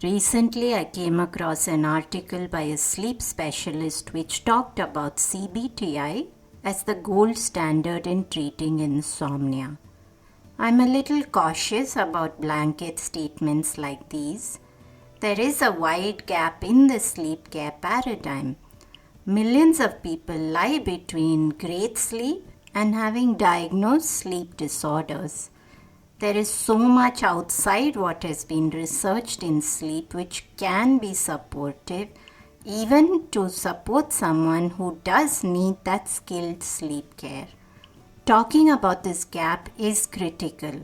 Recently, I came across an article by a sleep specialist which talked about CBTI as the gold standard in treating insomnia. I'm a little cautious about blanket statements like these. There is a wide gap in the sleep care paradigm. Millions of people lie between great sleep and having diagnosed sleep disorders. There is so much outside what has been researched in sleep which can be supportive, even to support someone who does need that skilled sleep care. Talking about this gap is critical.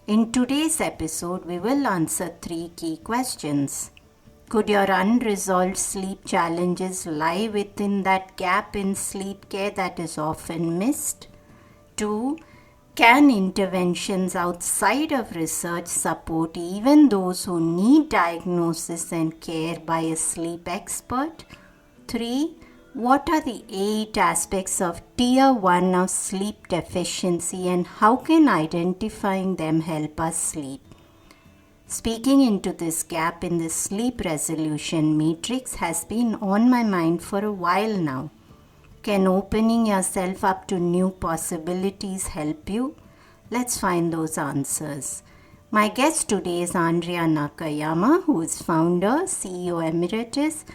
In today's episode, we will answer 3 key questions. Could your unresolved sleep challenges lie within that gap in sleep care that is often missed? 2. Can interventions outside of research support even those who need diagnosis and care by a sleep expert? 3. What are the 8 aspects of Tier 1 of sleep deficiency and how can identifying them help us sleep? Speaking into this gap in the sleep resolution matrix has been on my mind for a while now. Can opening yourself up to new possibilities help you? Let's find those answers. My guest today is Andrea Nakayama, who is founder, CEO Emeritus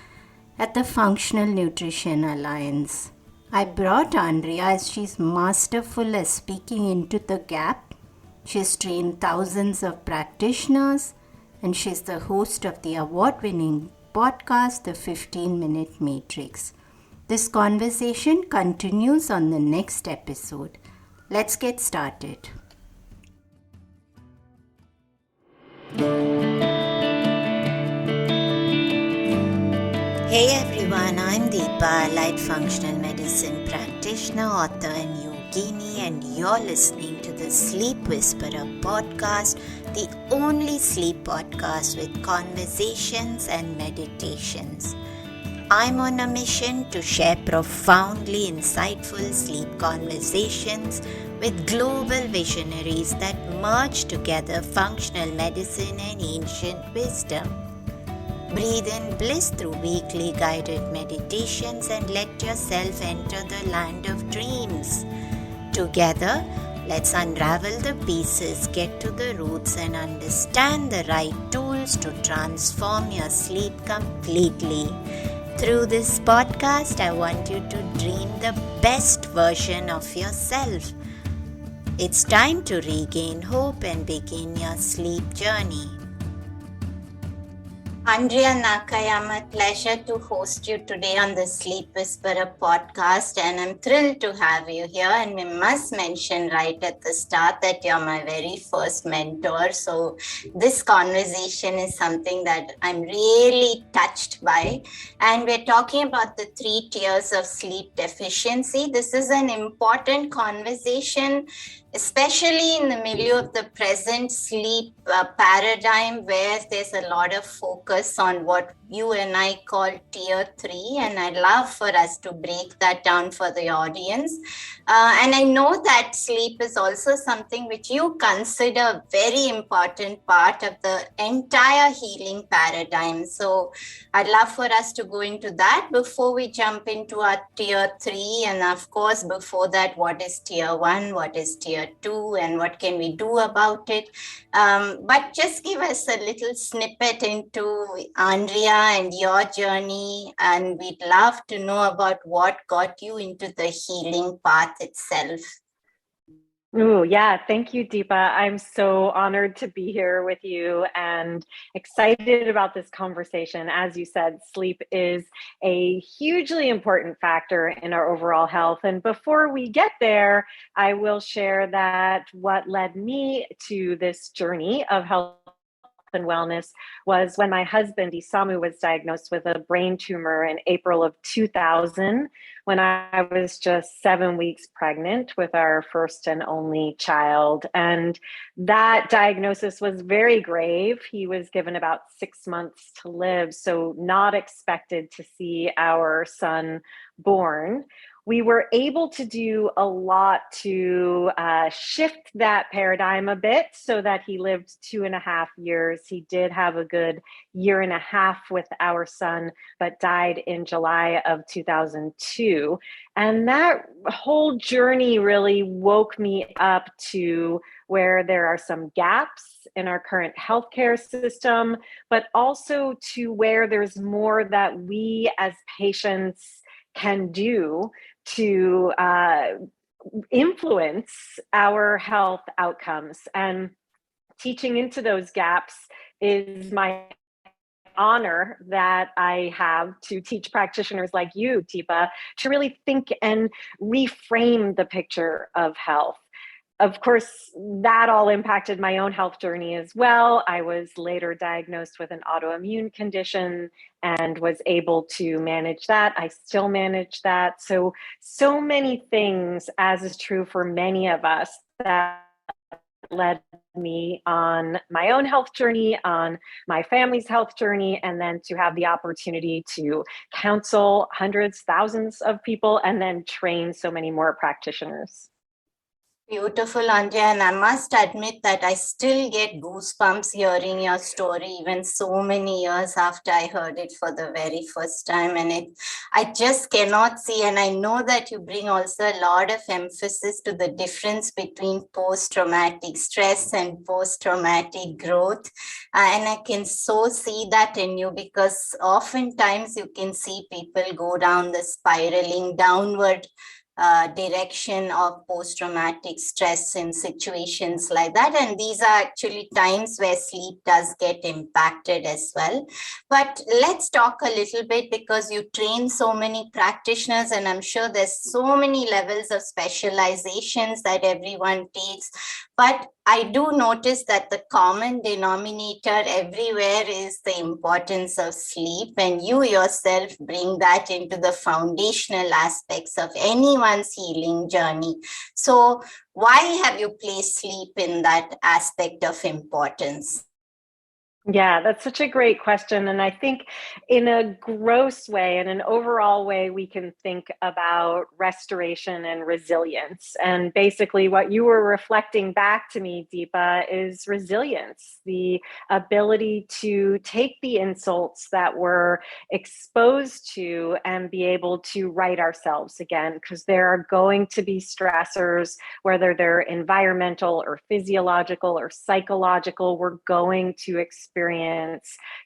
at the Functional Nutrition Alliance. I brought Andrea as she's masterful at speaking into the gap. She's trained thousands of practitioners and she's the host of the award-winning podcast, The 15-Minute Matrix. This conversation continues on the next episode. Let's get started. Hey everyone, I'm Deepa, Allied Functional Medicine Practitioner, author and yogini, and you're listening to the Sleep Whisperer podcast, the only sleep podcast with conversations and meditations. I'm on a mission to share profoundly insightful sleep conversations with global visionaries that merge together functional medicine and ancient wisdom. Breathe in bliss through weekly guided meditations and let yourself enter the land of dreams. Together, let's unravel the pieces, get to the roots, and understand the right tools to transform your sleep completely. Through this podcast, I want you to dream the best version of yourself. It's time to regain hope and begin your sleep journey. Andrea Nakayama, pleasure to host you today on the Sleep Whisperer podcast, and I'm thrilled to have you here. And we must mention right at the start that you're my very first mentor. So this conversation is something that I'm really touched by. And we're talking about the 3 tiers of sleep deficiency. This is an important conversation, especially in the milieu of the present sleep paradigm where there's a lot of focus on what you and I call tier 3, and I'd love for us to break that down for the audience. And I know that sleep is also something which you consider a very important part of the entire healing paradigm. So I'd love for us to go into that before we jump into our tier 3. And of course, before that, what is tier 1, what is tier 2, and what can we do about it? But just give us a little snippet into Andrea and your journey, and we'd love to know about what got you into the healing path itself. Oh, yeah. Thank you, Deepa. I'm so honored to be here with you and excited about this conversation. As you said, sleep is a hugely important factor in our overall health. And before we get there, I will share that what led me to this journey of health and wellness was when my husband, Isamu, was diagnosed with a brain tumor in April of 2000, when I was just 7 weeks pregnant with our first and only child. And that diagnosis was very grave. He was given about 6 months to live, so not expected to see our son born. we were able to do a lot to shift that paradigm a bit so that he lived 2.5 years. He did have a good 1.5 years with our son, but died in July of 2002. And that whole journey really woke me up to where there are some gaps in our current healthcare system, but also to where there's more that we as patients can do to influence our health outcomes. And teaching into those gaps is my honor that I have to teach practitioners like you, Deepa, to really think and reframe the picture of health. Of course, that all impacted my own health journey as well. I was later diagnosed with an autoimmune condition and was able to manage that. I still manage that. So many things, as is true for many of us, that led me on my own health journey, on my family's health journey, and then to have the opportunity to counsel hundreds, thousands of people, and then train so many more practitioners. Beautiful, Andrea, and I must admit that I still get goosebumps hearing your story, even so many years after I heard it for the very first time. And I just cannot see, and I know that you bring also a lot of emphasis to the difference between post-traumatic stress and post-traumatic growth. And I can so see that in you, because oftentimes you can see people go down the spiraling downward direction of post-traumatic stress in situations like that. And these are actually times where sleep does get impacted as well. But let's talk a little bit, because you train so many practitioners, and I'm sure there's so many levels of specializations that everyone takes. But I do notice that the common denominator everywhere is the importance of sleep, and you yourself bring that into the foundational aspects of anyone's healing journey. So why have you placed sleep in that aspect of importance? Yeah, that's such a great question. And I think in a gross way, in an overall way, we can think about restoration and resilience. And basically what you were reflecting back to me, Deepa, is resilience, the ability to take the insults that we're exposed to and be able to right ourselves again, because there are going to be stressors, whether they're environmental or physiological or psychological. We're going to experience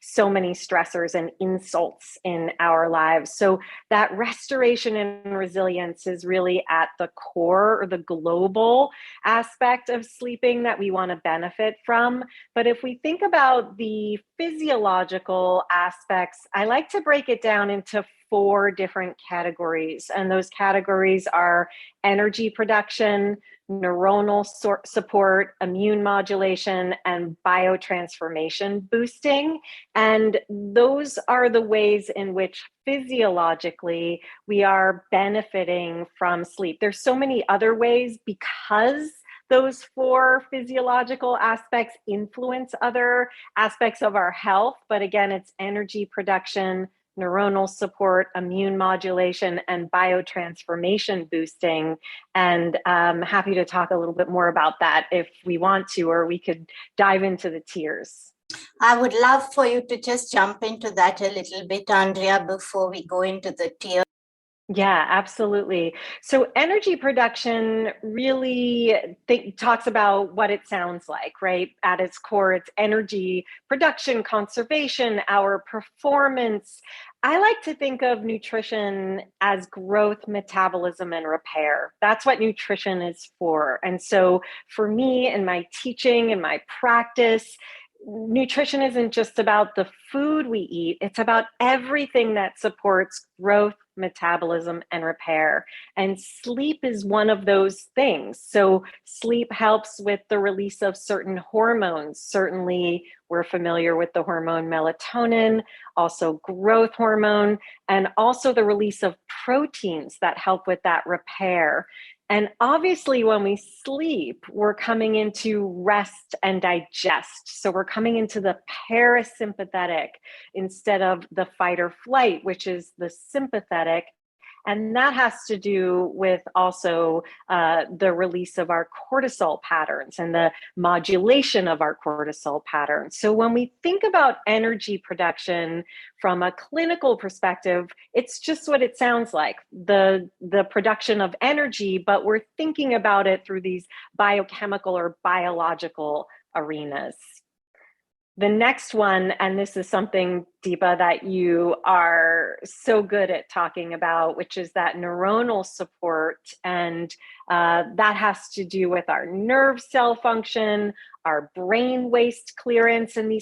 so many stressors and insults in our lives. So that restoration and resilience is really at the core, or the global aspect of sleeping that we want to benefit from. But if we think about the physiological aspects, I like to break it down into 4 different categories. And those categories are energy production, neuronal support, immune modulation, and biotransformation boosting. And those are the ways in which physiologically we are benefiting from sleep. There's so many other ways, because those 4 physiological aspects influence other aspects of our health. But again, it's energy production, neuronal support, immune modulation, and biotransformation boosting. And I'm happy to talk a little bit more about that if we want to, or we could dive into the tiers. I would love for you to just jump into that a little bit, Andrea, before we go into the tier. Yeah, absolutely. So energy production really talks about what it sounds like, right? At its core, it's energy production, conservation, our performance. I like to think of nutrition as growth, metabolism, and repair. That's what nutrition is for. And so for me, in my teaching and my practice, nutrition isn't just about the food we eat, it's about everything that supports growth, metabolism, and repair. And sleep is one of those things. So sleep helps with the release of certain hormones. Certainly, we're familiar with the hormone melatonin, also growth hormone, and also the release of proteins that help with that repair. And obviously, when we sleep, we're coming into rest and digest. So we're coming into the parasympathetic instead of the fight or flight, which is the sympathetic. And that has to do with also the release of our cortisol patterns and the modulation of our cortisol patterns. So when we think about energy production from a clinical perspective, it's just what it sounds like, the production of energy, but we're thinking about it through these biochemical or biological arenas. The next one, and this is something, Deepa, that you are so good at talking about, which is that neuronal support. And that has to do with our nerve cell function, our brain waste clearance, and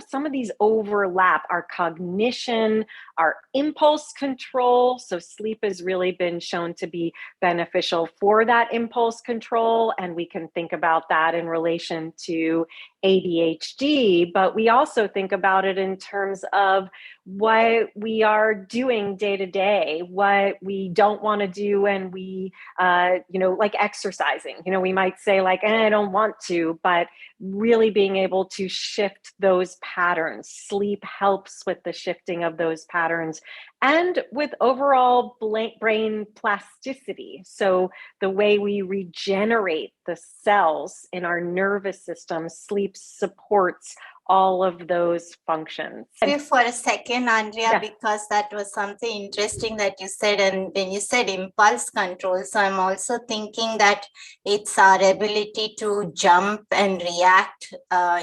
some of these overlap, our cognition, our impulse control. So sleep has really been shown to be beneficial for that impulse control. And we can think about that in relation to ADHD, but we also think about it in terms of what we are doing day to day, what we don't want to do, and we, like exercising. We might say like, I don't want to, but really being able to shift those patterns. Sleep helps with the shifting of those patterns and with overall brain plasticity. So the way we regenerate the cells in our nervous system, sleep supports all of those functions. For a second, Andrea, because that was something interesting that you said. And when you said impulse control, so I'm also thinking that it's our ability to jump and react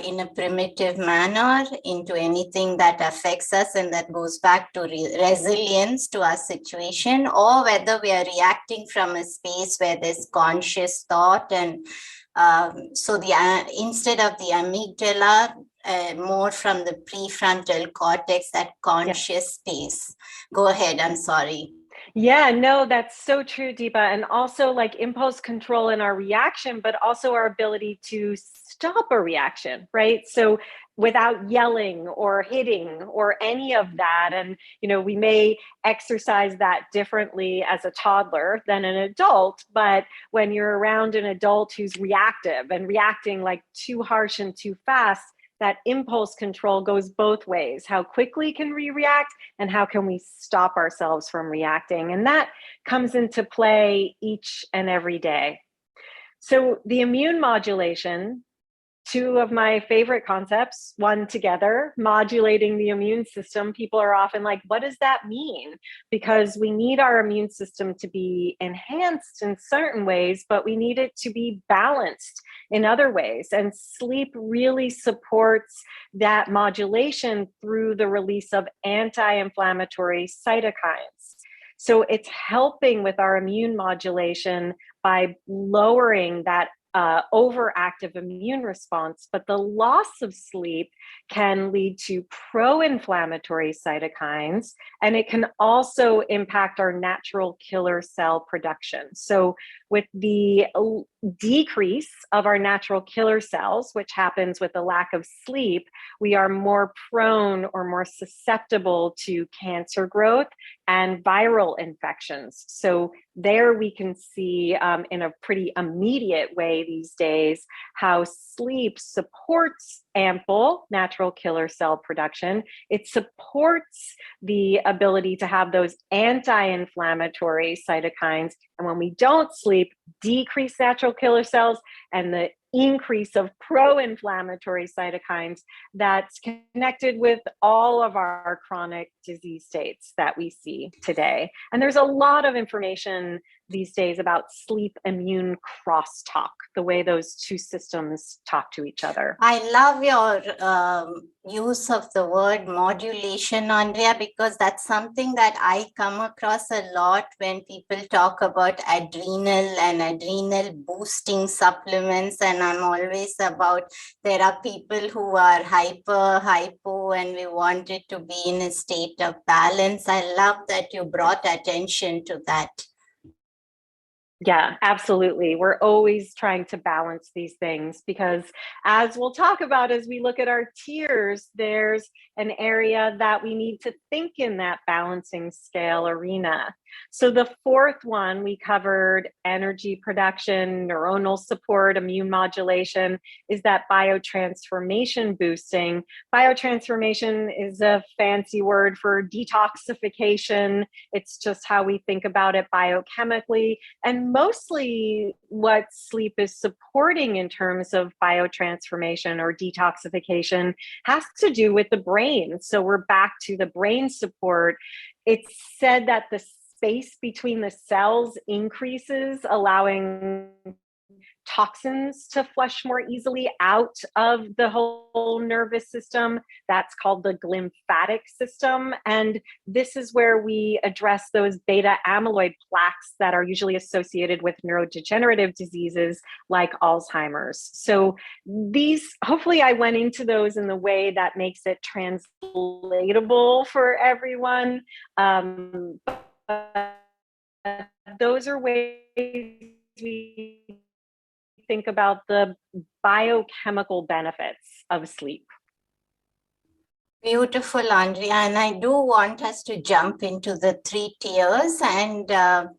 in a primitive manner into anything that affects us, and that goes back to resilience to our situation, or whether we are reacting from a space where there's conscious thought. And so instead of the amygdala, more from the prefrontal cortex, that conscious space. Go ahead, I'm sorry. Yeah, no, that's so true, Deepa. And also like impulse control in our reaction, but also our ability to stop a reaction, right? So without yelling or hitting or any of that. And, we may exercise that differently as a toddler than an adult, but when you're around an adult who's reactive and reacting like too harsh and too fast, that impulse control goes both ways. How quickly can we react, and how can we stop ourselves from reacting? And that comes into play each and every day. So the immune modulation, two of my favorite concepts, one together, modulating the immune system. People are often like, what does that mean? Because we need our immune system to be enhanced in certain ways, but we need it to be balanced in other ways. And sleep really supports that modulation through the release of anti-inflammatory cytokines. So it's helping with our immune modulation by lowering that overactive immune response, but the loss of sleep can lead to pro-inflammatory cytokines, and it can also impact our natural killer cell production. So with the decrease of our natural killer cells, which happens with a lack of sleep, we are more prone or more susceptible to cancer growth and viral infections. So there we can see in a pretty immediate way these days how sleep supports ample natural killer cell production. It supports the ability to have those anti-inflammatory cytokines. And when we don't sleep, decrease natural killer cells and the increase of pro-inflammatory cytokines that's connected with all of our chronic disease states that we see today. And there's a lot of information these days about sleep immune crosstalk, the way those two systems talk to each other. I love your use of the word modulation, Andrea, because that's something that I come across a lot when people talk about adrenal and adrenal boosting supplements. And I'm always about, there are people who are hypo, and we want it to be in a state of balance. I love that you brought attention to that. Yeah, absolutely. We're always trying to balance these things because, as we'll talk about as we look at our tiers, there's an area that we need to think in that balancing scale arena. So the fourth one, we covered energy production, neuronal support, immune modulation, is that biotransformation boosting. Biotransformation is a fancy word for detoxification. It's just how we think about it biochemically. And mostly what sleep is supporting in terms of biotransformation or detoxification has to do with the brain. So we're back to the brain support. It's said that the space between the cells increases, allowing toxins to flush more easily out of the whole nervous system. That's called the glymphatic system. And this is where we address those beta amyloid plaques that are usually associated with neurodegenerative diseases like Alzheimer's. So these, hopefully I went into those in the way that makes it translatable for everyone. But those are ways we think about the biochemical benefits of sleep. Beautiful, Andrea. And I do want us to jump into the 3 tiers. And the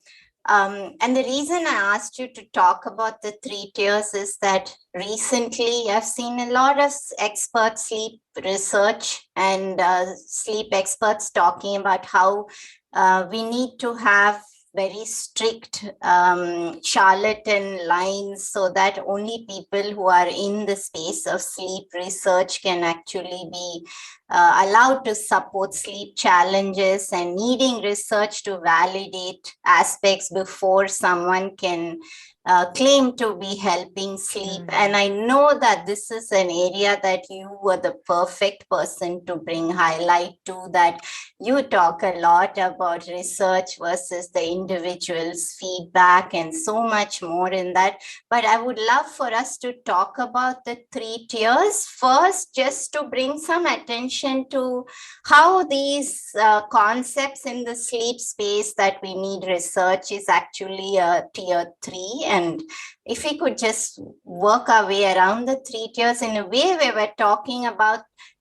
reason I asked you to talk about the 3 tiers is that recently I've seen a lot of expert sleep research and sleep experts talking about how we need to have very strict charlatan lines so that only people who are in the space of sleep research can actually be allowed to support sleep challenges, and needing research to validate aspects before someone can claim to be helping sleep. And I know that this is an area that you were the perfect person to bring highlight to, that you talk a lot about research versus the individual's feedback and so much more in that. But I would love for us to talk about the 3 tiers first, just to bring some attention to how these concepts in the sleep space that we need research is actually a tier 3. And if we could just work our way around the 3 tiers in a way where we're talking about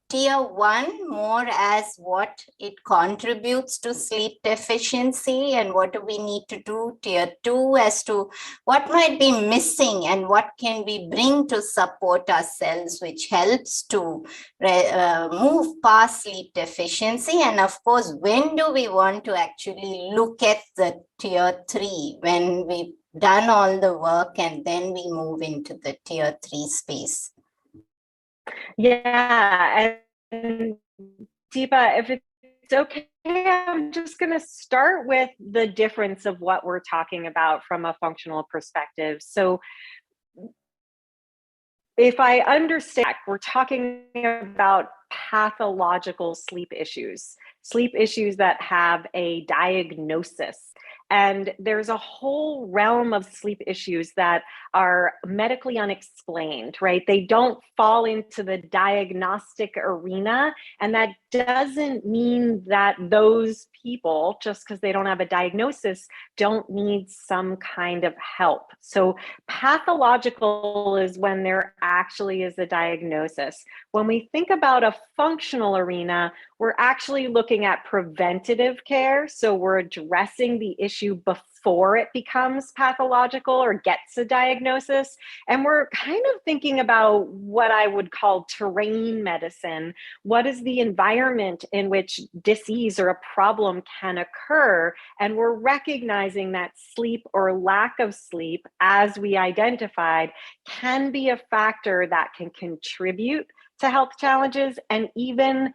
tier 1 more as what it contributes to sleep deficiency and what do we need to do. Tier 2 as to what might be missing and what can we bring to support ourselves, which helps to move past sleep deficiency. And of course, when do we want to actually look at the tier 3, when we've done all the work and then we move into the tier 3 space. Yeah, and Deepa, if it's okay, I'm just going to start with the difference of what we're talking about from a functional perspective. So if I understand, we're talking about pathological sleep issues that have a diagnosis. And there's a whole realm of sleep issues that are medically unexplained, right? They don't fall into the diagnostic arena. And that doesn't mean that those people, just because they don't have a diagnosis, don't need some kind of help. So pathological is when there actually is a diagnosis. When we think about a functional arena, we're actually looking at preventative care. So we're addressing the issue before it becomes pathological or gets a diagnosis. And we're kind of thinking about what I would call terrain medicine. What is the environment in which disease or a problem can occur? And we're recognizing that sleep or lack of sleep, as we identified, can be a factor that can contribute to health challenges and even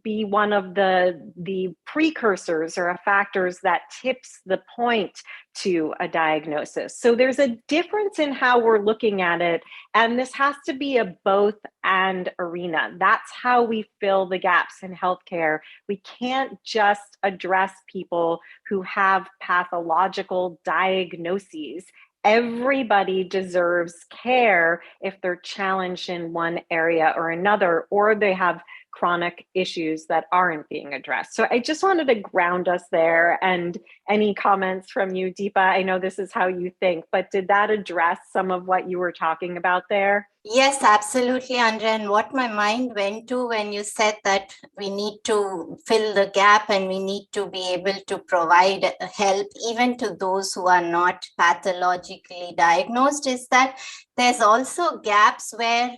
be one of the precursors or factors that tips the point to a diagnosis. So there's a difference in how we're looking at it, and this has to be a both and arena. That's how we fill the gaps in healthcare. We can't just address people who have pathological diagnoses. Everybody deserves care if they're challenged in one area or another, or they have chronic issues that aren't being addressed. So I just wanted to ground us there. And any comments from you, Deepa? I know this is how you think, but did that address some of what you were talking about there? Yes, absolutely, Andrea. And what my mind went to when you said that we need to fill the gap and we need to be able to provide help even to those who are not pathologically diagnosed is that there's also gaps where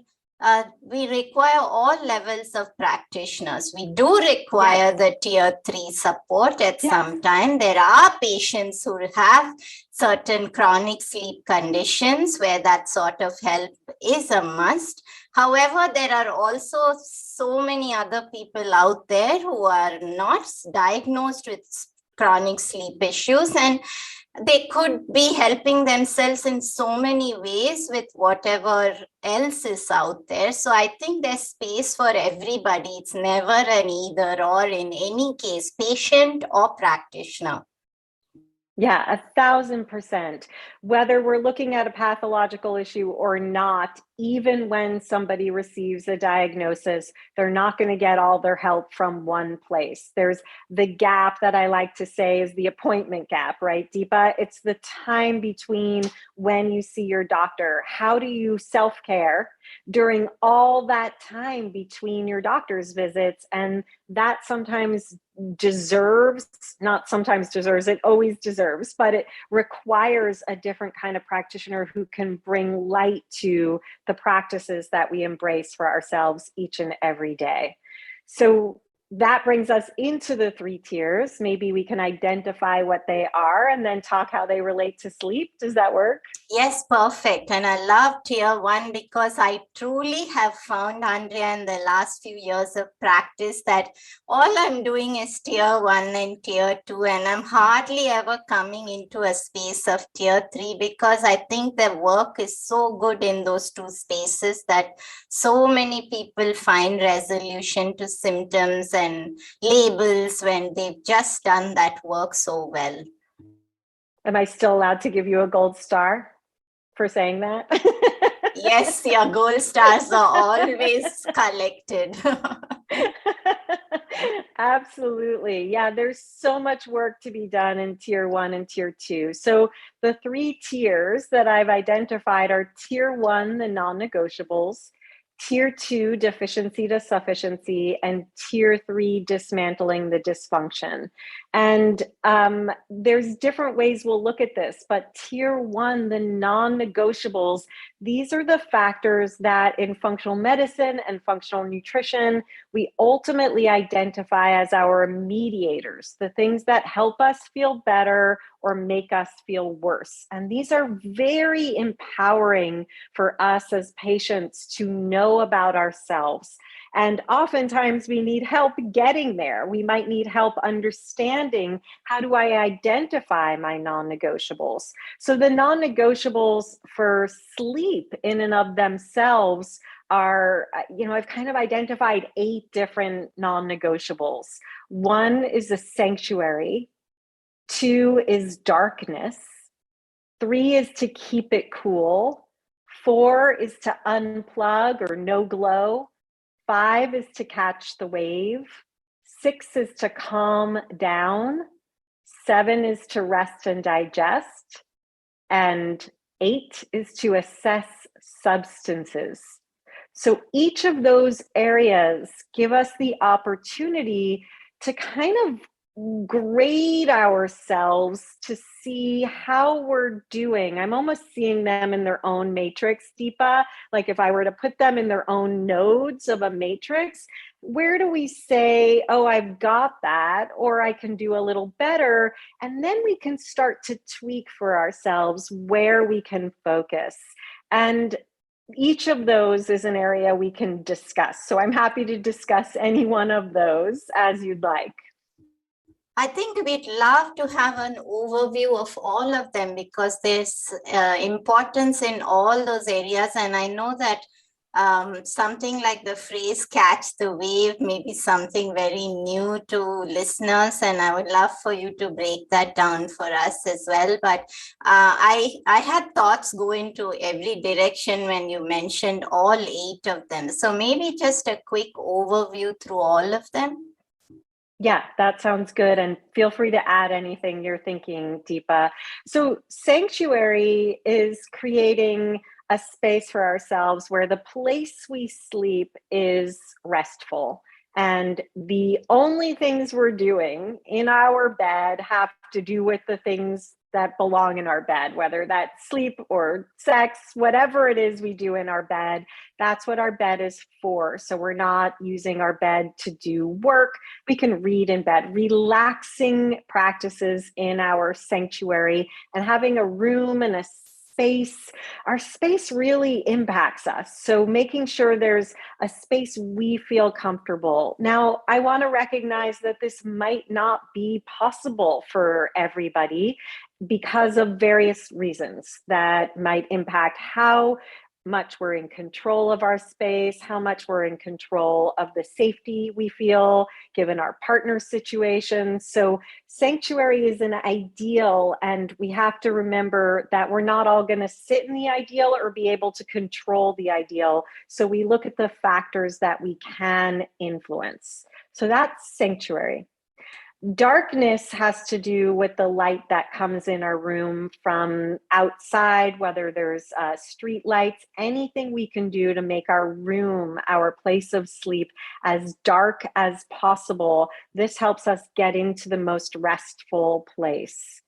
we require all levels of practitioners. We do require the tier 3 support at some time. There are patients who have certain chronic sleep conditions where that sort of help is a must. However, there are also so many other people out there who are not diagnosed with chronic sleep issues, and they could be helping themselves in so many ways with whatever else is out there. So I think there's space for everybody. It's never an either or in any case, patient or practitioner. Yeah, 1,000%. Whether we're looking at a pathological issue or not, even when somebody receives a diagnosis, they're not going to get all their help from one place. There's the gap that I like to say is the appointment gap, right, Deepa? It's the time between when you see your doctor. How do you self-care during all that time between your doctor's visits? And that sometimes deserves, not sometimes deserves, it always deserves, but it requires a different kind of practitioner who can bring light to the practices that we embrace for ourselves each and every day. So that brings us into the 3 tiers. Maybe we can identify what they are and then talk how they relate to sleep. Does that work? Yes, perfect. And I love tier 1 because I truly have found, Andrea, in the last few years of practice that all I'm doing is tier 1 and tier 2, and I'm hardly ever coming into a space of tier 3 because I think the work is so good in those 2 spaces that so many people find resolution to symptoms and labels when they've just done that work so well. Am I still allowed to give you a gold star for saying that? Yes, your gold stars are always collected. Absolutely. Yeah, there's so much work to be done in tier 1 and tier 2. So the 3 tiers that I've identified are tier 1, the non-negotiables, tier 2, deficiency to sufficiency, and tier 3, dismantling the dysfunction. And there's different ways we'll look at this, but tier 1, the non-negotiables, these are the factors that in functional medicine and functional nutrition, we ultimately identify as our mediators, the things that help us feel better or make us feel worse. And these are very empowering for us as patients to know about ourselves. And oftentimes we need help getting there. We might need help understanding, how do I identify my non-negotiables? So the non-negotiables for sleep in and of themselves are, I've kind of identified 8 different non-negotiables. 1 is a sanctuary. 2 is darkness. 3 is to keep it cool. 4 is to unplug or no glow. 5 is to catch the wave. 6 is to calm down. 7 is to rest and digest. And 8 is to assess substances. So each of those areas give us the opportunity to kind of grade ourselves to see how we're doing. I'm almost seeing them in their own matrix, Deepa. Like if I were to put them in their own nodes of a matrix, where do we say, oh, I've got that, or I can do a little better? And then we can start to tweak for ourselves where we can focus. And each of those is an area we can discuss. So I'm happy to discuss any one of those as you'd like. I think we'd love to have an overview of all of them because there's importance in all those areas. And I know that something like the phrase catch the wave, maybe something very new to listeners, and I would love for you to break that down for us as well. But I had thoughts go into every direction when you mentioned all 8 of them. So maybe just a quick overview through all of them. Yeah, that sounds good. And feel free to add anything you're thinking, Deepa. So, sanctuary is creating a space for ourselves where the place we sleep is restful. And the only things we're doing in our bed have to do with the things that belong in our bed, whether that's sleep or sex, whatever it is we do in our bed, that's what our bed is for. So, we're not using our bed to do work. We can read in bed, relaxing practices in our sanctuary, and having a room and a space. Our space really impacts us. So making sure there's a space we feel comfortable. Now, I want to recognize that this might not be possible for everybody because of various reasons that might impact how much we're in control of our space, how much we're in control of the safety we feel given our partner situation. So sanctuary is an ideal, and we have to remember that we're not all going to sit in the ideal or be able to control the ideal. So we look at the factors that we can influence. So that's sanctuary. Darkness has to do with the light that comes in our room from outside, whether there's street lights, anything we can do to make our room, our place of sleep, as dark as possible. This helps us get into the most restful place.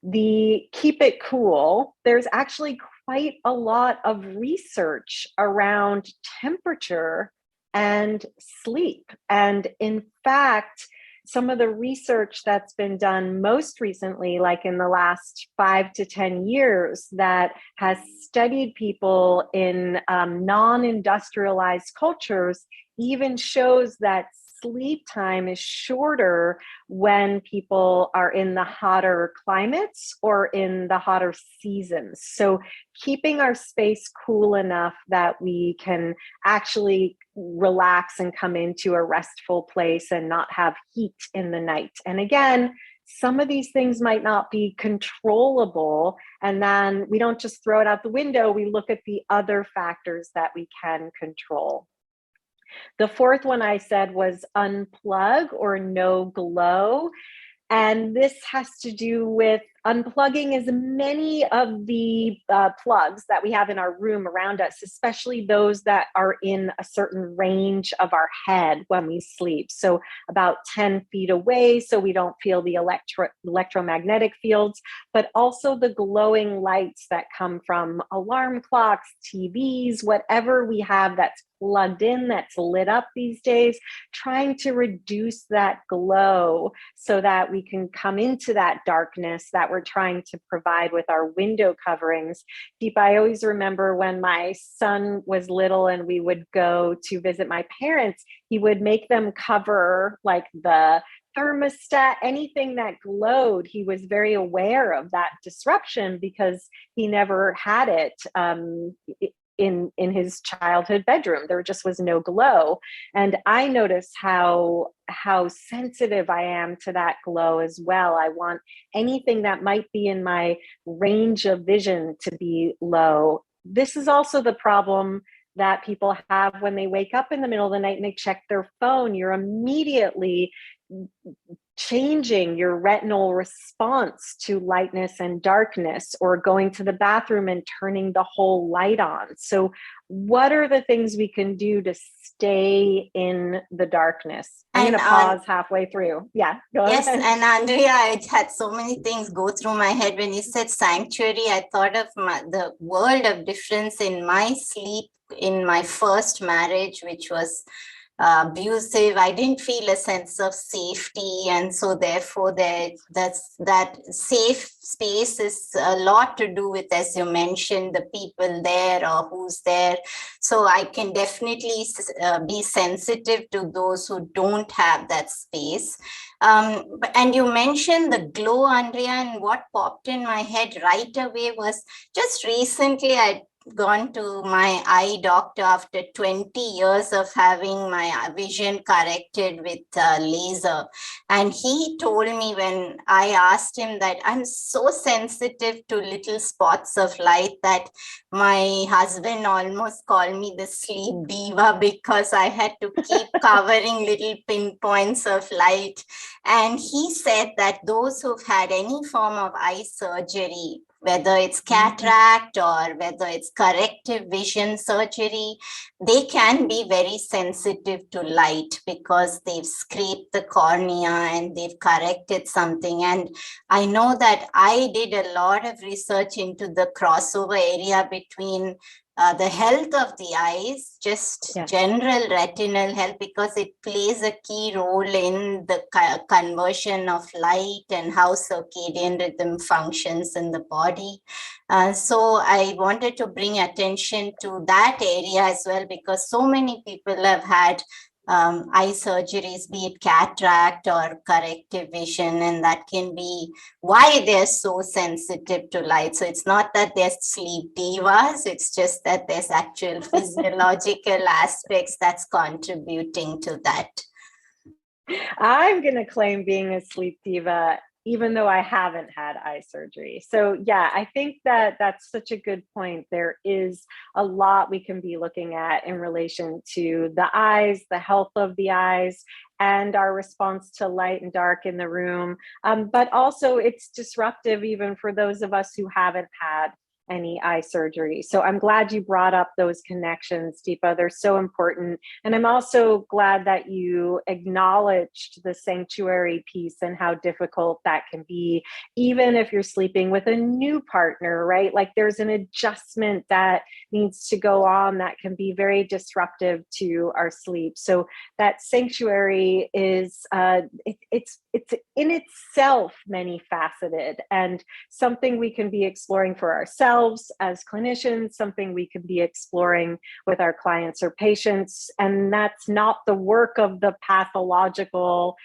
The keep it cool, there's actually quite a lot of research around temperature and sleep. And in fact, some of the research that's been done most recently, like in the last 5 to 10 years, that has studied people in non-industrialized cultures, even shows that sleep time is shorter when people are in the hotter climates or in the hotter seasons. So keeping our space cool enough that we can actually relax and come into a restful place and not have heat in the night. And again, some of these things might not be controllable, and then we don't just throw it out the window. We look at the other factors that we can control. The fourth one I said was unplug or no glow. And this has to do with unplugging as many of the plugs that we have in our room around us, especially those that are in a certain range of our head when we sleep. So about 10 feet away, so we don't feel the electromagnetic fields, but also the glowing lights that come from alarm clocks, TVs, whatever we have that's plugged in, that's lit up these days, trying to reduce that glow so that we can come into that darkness that we're trying to provide with our window coverings. Deepa, I always remember when my son was little and we would go to visit my parents, he would make them cover like the thermostat, anything that glowed. He was very aware of that disruption because he never had it in his childhood bedroom. There just was no glow. And I notice how sensitive I am to that glow as well. I want anything that might be in my range of vision to be low. This is also the problem that people have when they wake up in the middle of the night and they check their phone. You're immediately changing your retinal response to lightness and darkness, or going to the bathroom and turning the whole light on. So what are the things we can do to stay in the darkness? I'm going to pause halfway through. Yeah, go ahead. Yes, and Andrea, I had so many things go through my head. When you said sanctuary, I thought of the world of difference in my sleep in my first marriage, which was abusive. I didn't feel a sense of safety, and so therefore that safe space is a lot to do with, as you mentioned, the people there or who's there. So I can definitely be sensitive to those who don't have that space. And you mentioned the glow, Andrea, and what popped in my head right away was just recently gone to my eye doctor after 20 years of having my vision corrected with laser. And he told me, when I asked him, that I'm so sensitive to little spots of light that my husband almost called me the sleep diva, because I had to keep covering little pinpoints of light. And he said that those who've had any form of eye surgery, whether it's cataract or whether it's corrective vision surgery, they can be very sensitive to light because they've scraped the cornea and they've corrected something. And I know that I did a lot of research into the crossover area between the health of the eyes, just general retinal health, because it plays a key role in the conversion of light and how circadian rhythm functions in the body. So I wanted to bring attention to that area as well, because so many people have had eye surgeries, be it cataract or corrective vision, and that can be why they're so sensitive to light. So it's not that they're sleep divas, it's just that there's actual physiological aspects that's contributing to that. I'm going to claim being a sleep diva, even though I haven't had eye surgery. So yeah, I think that that's such a good point. There is a lot we can be looking at in relation to the eyes, the health of the eyes, and our response to light and dark in the room. But also it's disruptive even for those of us who haven't had any eye surgery. So I'm glad you brought up those connections, Deepa. They're so important. And I'm also glad that you acknowledged the sanctuary piece and how difficult that can be, even if you're sleeping with a new partner, right? Like there's an adjustment that needs to go on that can be very disruptive to our sleep. So that sanctuary is, it's in itself many faceted, and something we can be exploring for ourselves as clinicians, something we could be exploring with our clients or patients. And that's not the work of the pathological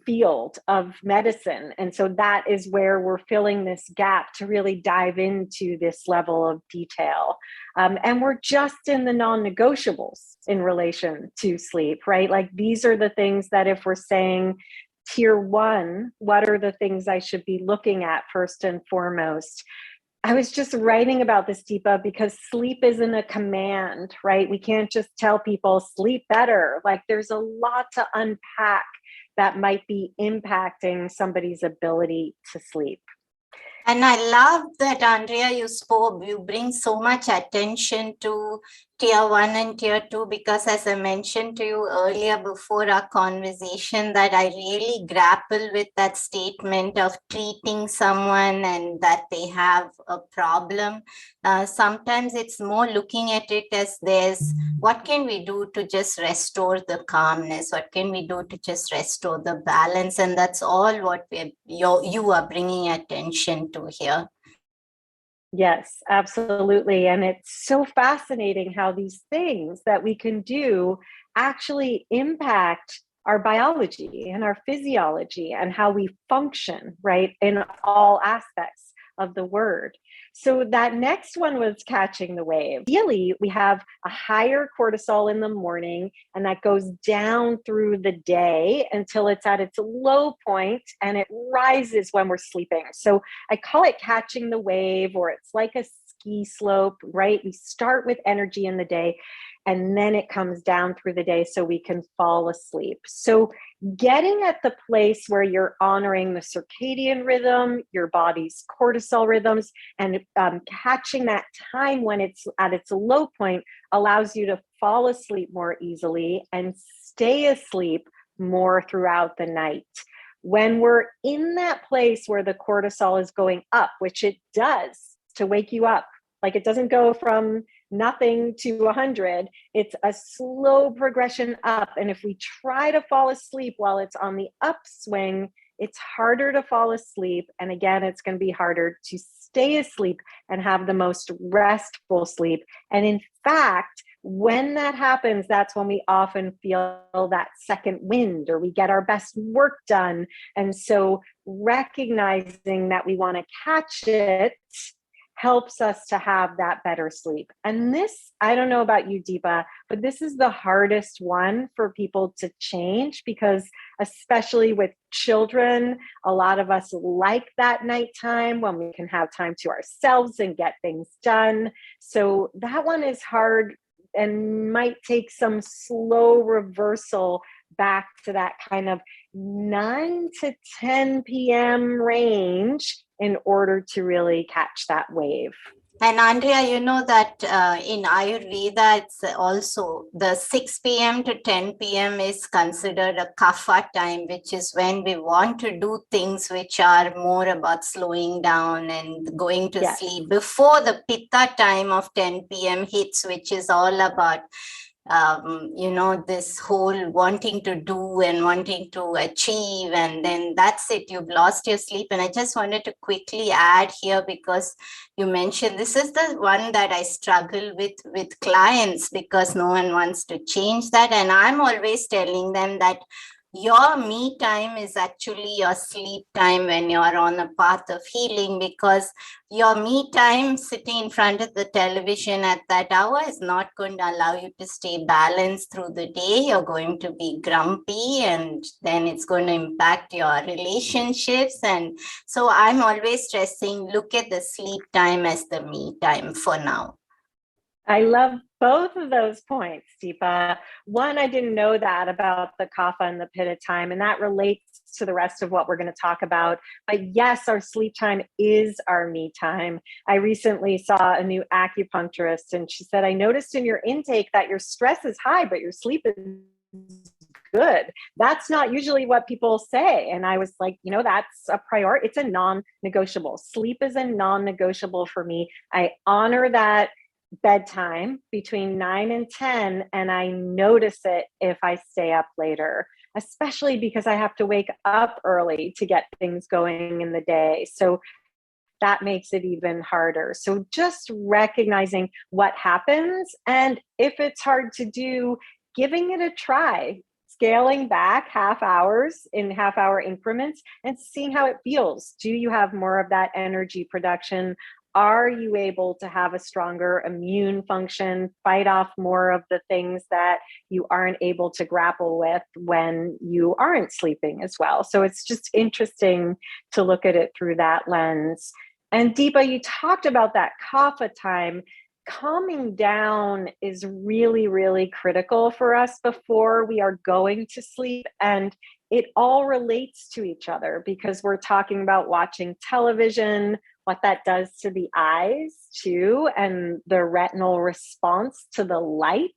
field of medicine. And so that is where we're filling this gap to really dive into this level of detail. And we're just in the non-negotiables in relation to sleep, right? Like these are the things that if we're saying tier one, what are the things I should be looking at first and foremost? I was just writing about this, Deepa, because sleep isn't a command, right? We can't just tell people sleep better. Like there's a lot to unpack that might be impacting somebody's ability to sleep. And I love that, Andrea, you bring so much attention to tier 1 and tier 2, because as I mentioned to you earlier before our conversation, that I really grapple with that statement of treating someone and that they have a problem. Sometimes it's more looking at it as what can we do to just restore the calmness? What can we do to just restore the balance? And that's all what you are bringing attention to here. Yes, absolutely. And it's so fascinating how these things that we can do actually impact our biology and our physiology and how we function, right, in all aspects of the word. So that next one was catching the wave. Ideally, we have a higher cortisol in the morning, and that goes down through the day until it's at its low point, and it rises when we're sleeping. So I call it catching the wave, or it's like a ski slope, right? We start with energy in the day, and then it comes down through the day so we can fall asleep. So getting at the place where you're honoring the circadian rhythm, your body's cortisol rhythms, and catching that time when it's at its low point allows you to fall asleep more easily and stay asleep more throughout the night. When we're in that place where the cortisol is going up, which it does to wake you up, like it doesn't go from nothing to 100, it's a slow progression up. And if we try to fall asleep while it's on the upswing, it's harder to fall asleep. And again, it's going to be harder to stay asleep and have the most restful sleep. And in fact, when that happens, that's when we often feel that second wind, or we get our best work done. And so recognizing that we want to catch it helps us to have that better sleep. And this, I don't know about you, Deepa, but this is the hardest one for people to change, because especially with children, a lot of us like that nighttime when we can have time to ourselves and get things done. So that one is hard and might take some slow reversal back to that kind of 9 to 10 p.m. range in order to really catch that wave. And Andrea, you know that in Ayurveda, it's also the 6 p.m. to 10 p.m. is considered a kapha time, which is when we want to do things which are more about slowing down and going to sleep before the pitta time of 10 p.m. hits, which is all about this whole wanting to do and wanting to achieve, and then that's it, you've lost your sleep. And I just wanted to quickly add here, because you mentioned this is the one that I struggle with clients, because no one wants to change that. And I'm always telling them that your me time is actually your sleep time when you're on a path of healing, because your me time sitting in front of the television at that hour is not going to allow you to stay balanced through the day. You're going to be grumpy, and then it's going to impact your relationships. And so I'm always stressing, look at the sleep time as the me time for now. I love both of those points, Deepa. One, I didn't know that about the kapha and the pitta time, and that relates to the rest of what we're going to talk about. But yes, our sleep time is our me time. I recently saw a new acupuncturist, and she said, I noticed in your intake that your stress is high, but your sleep is good. That's not usually what people say. And I was like, that's a priority. It's a non-negotiable. Sleep is a non-negotiable for me. I honor that bedtime between 9 and 10, and I notice it if I stay up later, especially because I have to wake up early to get things going in the day. So that makes it even harder. So just recognizing what happens, and if it's hard to do, giving it a try, scaling back half hours in half-hour increments and seeing how it feels. Do you have more of that energy production? Are you able to have a stronger immune function, fight off more of the things that you aren't able to grapple with when you aren't sleeping as well? So it's just interesting to look at it through that lens. And Deepa, you talked about that kapha time. Calming down is really, really critical for us before we are going to sleep. And it all relates to each other, because we're talking about watching television, what that does to the eyes too, and the retinal response to the light,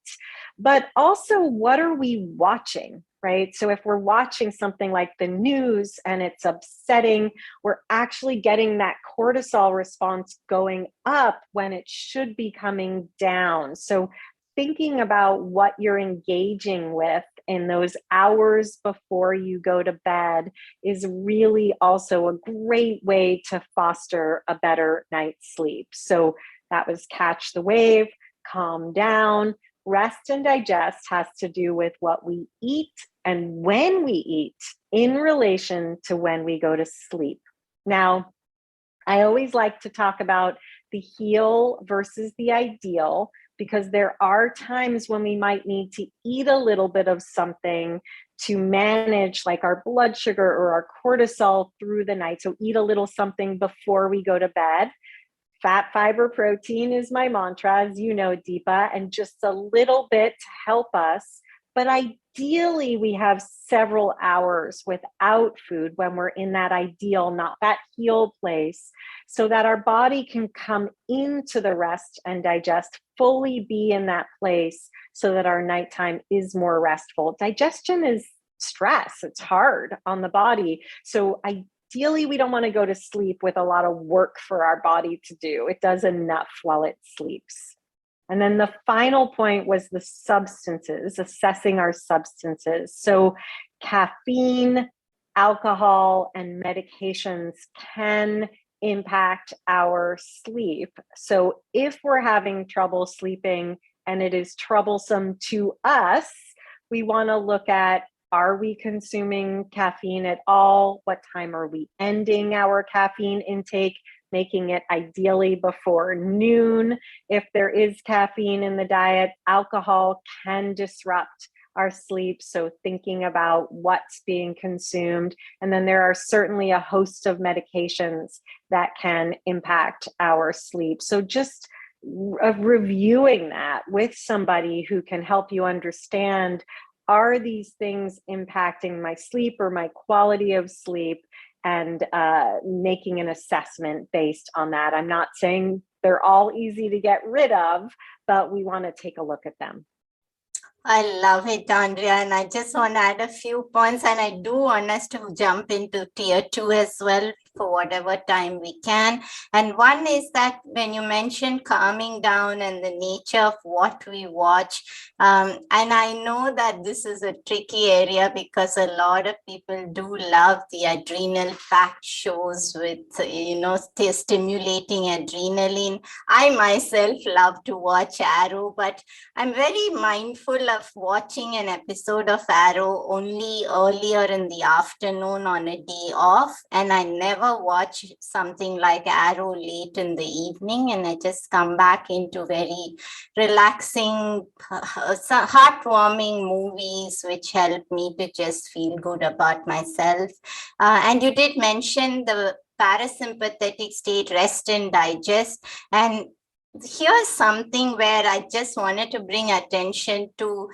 but also what are we watching, right? So if we're watching something like the news and it's upsetting, we're actually getting that cortisol response going up when it should be coming down. So thinking about what you're engaging with in those hours before you go to bed is really also a great way to foster a better night's sleep. So that was catch the wave, calm down. Rest and digest has to do with what we eat and when we eat in relation to when we go to sleep. Now, I always like to talk about the heal versus the ideal, because there are times when we might need to eat a little bit of something to manage like our blood sugar or our cortisol through the night. So eat a little something before we go to bed. Fat, fiber, protein is my mantra, as you know, Deepa, and just a little bit to help us. But ideally, we have several hours without food when we're in that ideal, not that heal place, so that our body can come into the rest and digest, fully be in that place so that our nighttime is more restful. Digestion is stress. It's hard on the body. So ideally, we don't want to go to sleep with a lot of work for our body to do. It does enough while it sleeps. And then the final point was the substances, assessing our substances. So caffeine, alcohol, and medications can impact our sleep. So if we're having trouble sleeping and it is troublesome to us, we want to look at, are we consuming caffeine at all? What time are we ending our caffeine intake? making it ideally before noon. If there is caffeine in the diet, alcohol can disrupt our sleep. So thinking about what's being consumed. And then there are certainly a host of medications that can impact our sleep. So just reviewing that with somebody who can help you understand, are these things impacting my sleep or my quality of sleep, and making an assessment based on that. I'm not saying they're all easy to get rid of, but we want to take a look at them. I love it, Andrea, and I just want to add a few points, and I do want us to jump into tier 2 as well for whatever time we can. And one is that when you mentioned calming down and the nature of what we watch, and I know that this is a tricky area because a lot of people do love the adrenal packed shows with, stimulating adrenaline. I myself love to watch Arrow, but I'm very mindful of watching an episode of Arrow only earlier in the afternoon on a day off, and I never watch something like Arrow late in the evening, and I just come back into very relaxing, heartwarming movies which help me to just feel good about myself. And you did mention the parasympathetic state, rest and digest, and here's something where I just wanted to bring attention to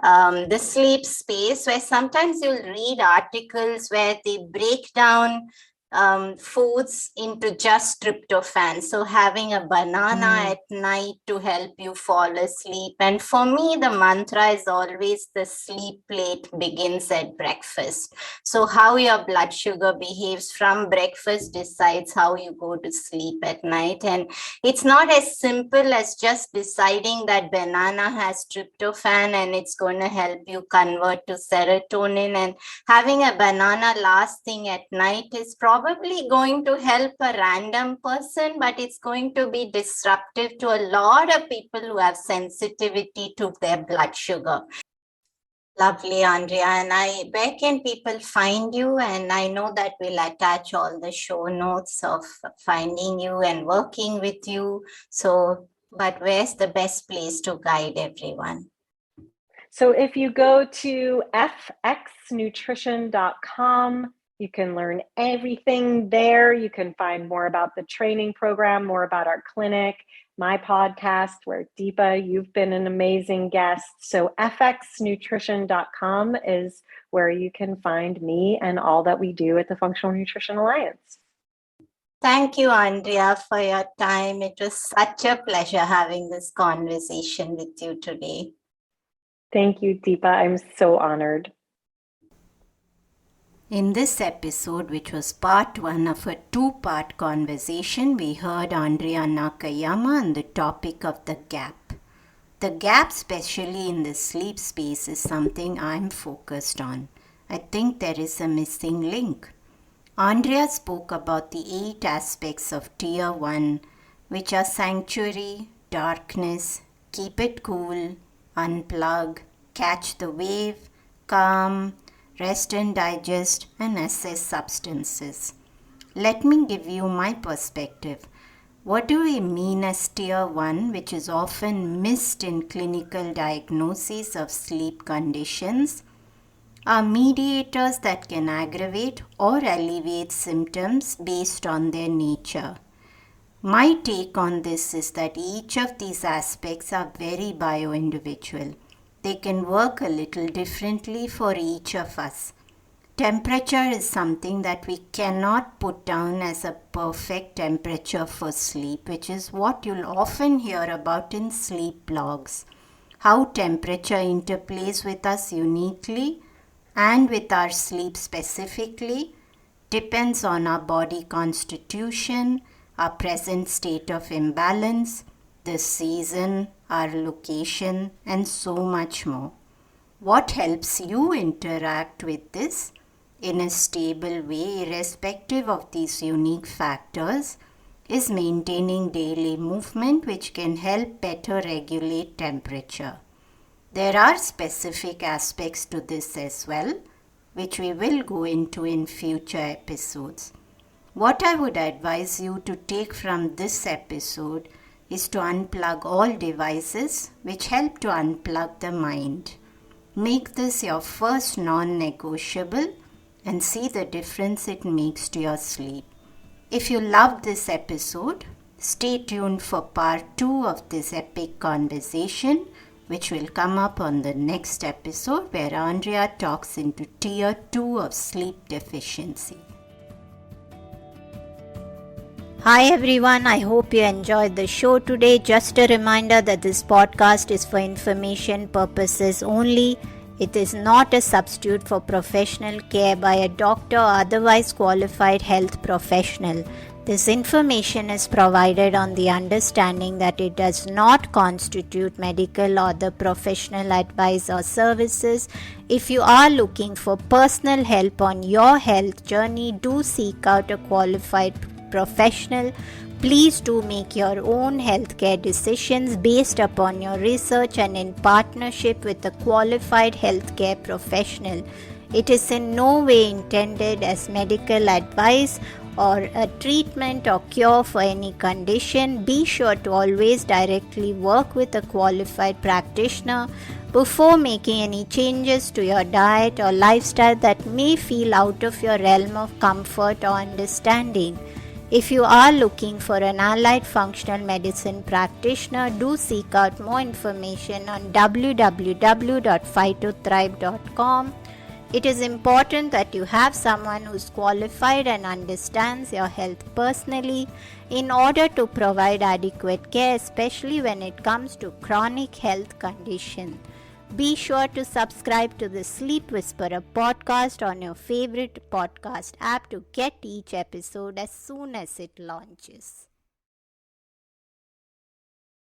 the sleep space, where sometimes you'll read articles where they break down foods into just tryptophan. So having a banana at night to help you fall asleep. And for me, the mantra is always the sleep plate begins at breakfast. So how your blood sugar behaves from breakfast decides how you go to sleep at night. And it's not as simple as just deciding that banana has tryptophan and it's going to help you convert to serotonin. And having a banana last thing at night is probably going to help a random person, but it's going to be disruptive to a lot of people who have sensitivity to their blood sugar. Lovely, Andrea. And where can people find you? And I know that we'll attach all the show notes of finding you and working with you. So, but where's the best place to guide everyone? So if you go to fxnutrition.com, you can learn everything there. You can find more about the training program, more about our clinic, my podcast, where Deepa, you've been an amazing guest. So fxnutrition.com is where you can find me and all that we do at the Functional Nutrition Alliance. Thank you, Andrea, for your time. It was such a pleasure having this conversation with you today. Thank you, Deepa. I'm so honored. In this episode, which was part 1 of a 2-part conversation, we heard Andrea Nakayama on the topic of the gap. The gap, especially in the sleep space, is something I'm focused on. I think there is a missing link. Andrea spoke about the 8 aspects of Tier 1, which are sanctuary, darkness, keep it cool, unplug, catch the wave, calm, rest and digest, and assess substances. Let me give you my perspective. What do we mean as Tier 1, which is often missed in clinical diagnoses of sleep conditions, are mediators that can aggravate or alleviate symptoms based on their nature. My take on this is that each of these aspects are very bio-individual. They can work a little differently for each of us. Temperature is something that we cannot put down as a perfect temperature for sleep, which is what you'll often hear about in sleep blogs. How temperature interplays with us uniquely and with our sleep specifically depends on our body constitution, our present state of imbalance, the season, our location, and so much more. What helps you interact with this in a stable way, irrespective of these unique factors, is maintaining daily movement, which can help better regulate temperature. There are specific aspects to this as well, which we will go into in future episodes. What I would advise you to take from this episode is to unplug all devices which help to unplug the mind. Make this your first non-negotiable and see the difference it makes to your sleep. If you loved this episode, stay tuned for part 2 of this epic conversation, which will come up on the next episode, where Andrea talks into tier 2 of sleep deficiency. Hi everyone, I hope you enjoyed the show today. Just a reminder that this podcast is for information purposes only. It is not a substitute for professional care by a doctor or otherwise qualified health professional. This information is provided on the understanding that it does not constitute medical or the professional advice or services. If you are looking for personal help on your health journey, do seek out a qualified professional. Please do make your own healthcare decisions based upon your research and in partnership with a qualified healthcare professional. It is in no way intended as medical advice or a treatment or cure for any condition. Be sure to always directly work with a qualified practitioner before making any changes to your diet or lifestyle that may feel out of your realm of comfort or understanding. If you are looking for an allied functional medicine practitioner, do seek out more information on www.phytothrive.com. It is important that you have someone who is qualified and understands your health personally in order to provide adequate care, especially when it comes to chronic health conditions. Be sure to subscribe to the Sleep Whisperer podcast on your favorite podcast app to get each episode as soon as it launches.